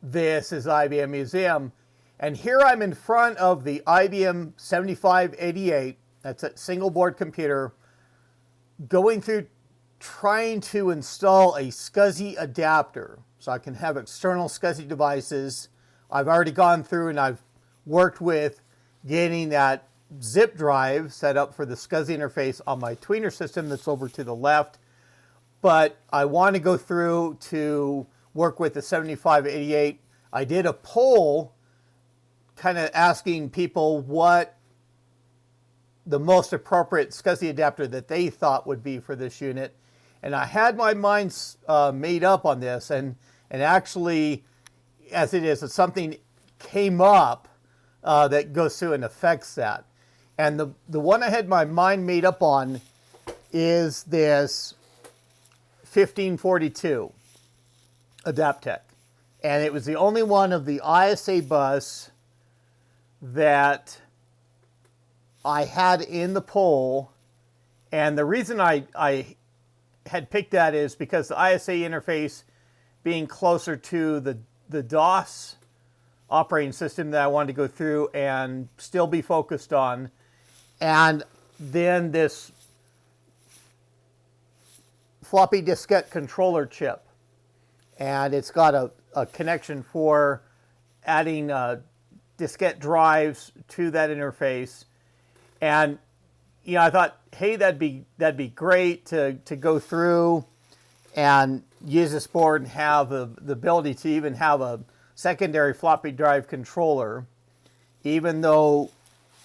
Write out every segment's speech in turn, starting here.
This is IBM Museum, and here I'm in front of the IBM 7588, that's a single board computer, going through trying to install a SCSI adapter so I can have external SCSI devices. I've already gone through and I've worked with getting that zip drive set up for the SCSI interface on my tweener system that's over to the left. But I want to go through to work with the 7588. I did a poll kind of asking people what the most appropriate SCSI adapter that they thought would be for this unit. And I had my mind made up on this, and actually, as it is, something came up that goes through and affects that. And the one I had my mind made up on is this 1542 Adaptec. And it was the only one of the ISA bus that I had in the poll. And the reason I had picked that is because the ISA interface being closer to the DOS operating system that I wanted to go through and still be focused on. And then this floppy diskette controller chip. And it's got a connection for adding diskette drives to that interface. And you know, I thought, hey, that'd be great to go through and use this board and have the ability to even have a secondary floppy drive controller. Even though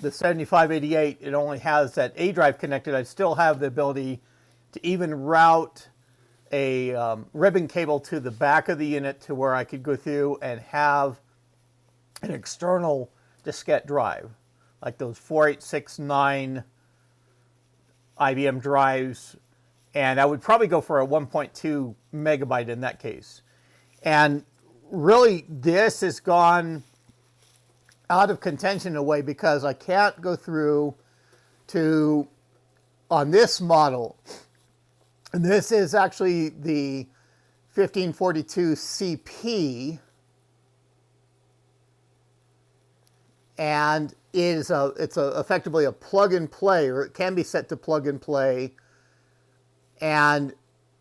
the 7588, it only has that A drive connected, I still have the ability to even route a ribbon cable to the back of the unit to where I could go through and have an external diskette drive, like those 4869 IBM drives, and I would probably go for a 1.2 megabyte in that case. And really, this has gone out of contention in a way because I can't go through to, on this model, and this is actually the 1542CP, and it's effectively a plug and play, or it can be set to plug and play. And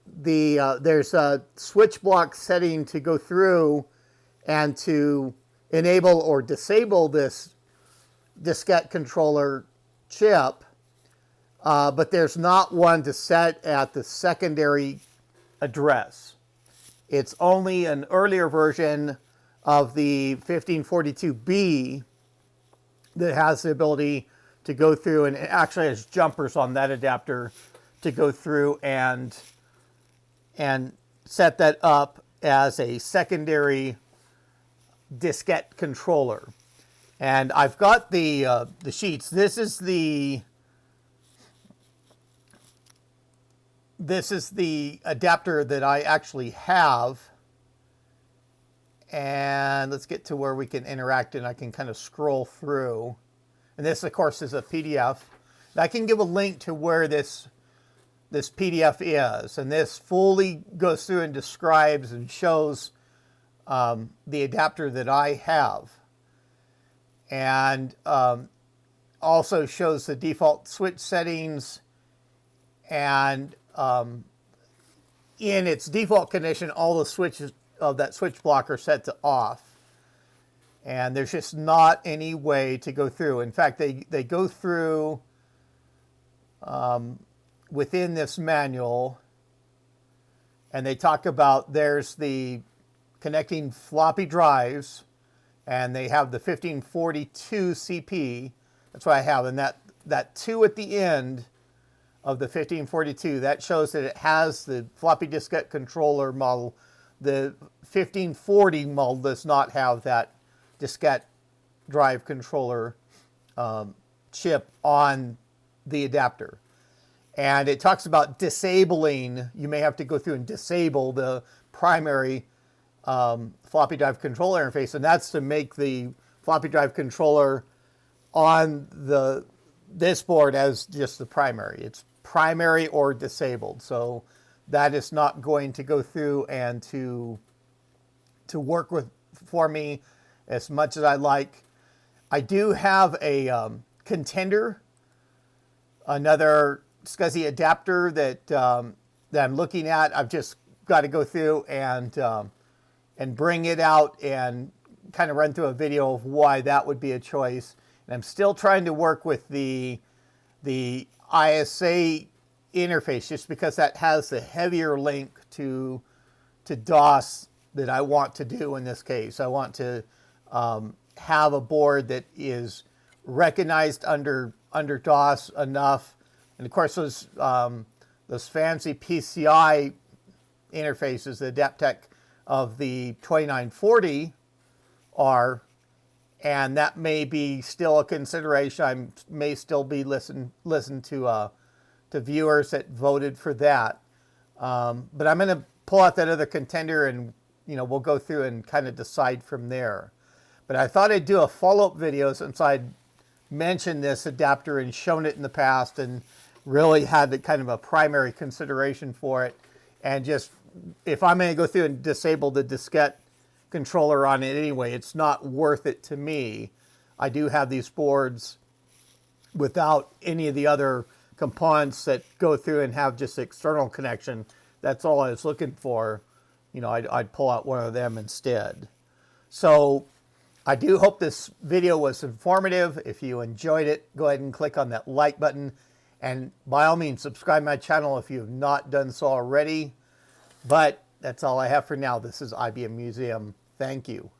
there's a switch block setting to go through and to enable or disable this diskette controller chip, but there's not one to set at the secondary address. It's only an earlier version of the 1542B that has the ability to go through, and it actually has jumpers on that adapter to go through and set that up as a secondary diskette controller. And I've got the sheets. This is the adapter that I actually have. And let's get to where we can interact and I can kind of scroll through. And this, of course, is a PDF. And I can give a link to where this PDF is. And this fully goes through and describes and shows the adapter that I have. And also shows the default switch settings. And in its default condition, all the switches of that switch block are set to off. And there's just not any way to go through. In fact, they go through within this manual, and they talk about there's the connecting floppy drives, and they have the 1542CP. That's what I have. And that 2 at the end of the 1542, that shows that it has the floppy diskette controller model. The 1540 model does not have that diskette drive controller chip on the adapter. And it talks about disabling. You may have to go through and disable the primary floppy drive controller interface, and that's to make the floppy drive controller on this board as just the primary. It's primary or disabled. So that is not going to go through and to work for me as much as I like. I do have a contender, another SCSI adapter that I'm looking at. I've just got to go through and bring it out and kind of run through a video of why that would be a choice. And I'm still trying to work with the ISA interface, just because that has the heavier link to DOS that I want to do in this case. I want to have a board that is recognized under DOS enough, and of course those fancy PCI interfaces, the Adaptec of the 2940 are, and that may be still a consideration. I may still be listen to viewers that voted for that, but I'm going to pull out that other contender, and we'll go through and kind of decide from there. But I thought I'd do a follow-up video since I'd mentioned this adapter and shown it in the past and really had the kind of a primary consideration for it. And just, if I'm going to go through and disable the diskette controller on it anyway, it's not worth it to me. I do have these boards without any of the other components that go through and have just external connection. That's all I was looking for. I'd pull out one of them instead. So I do hope this video was informative. If you enjoyed it, go ahead and click on that like button. And by all means, subscribe to my channel if you have not done so already. But that's all I have for now. This is IBM Museum. Thank you.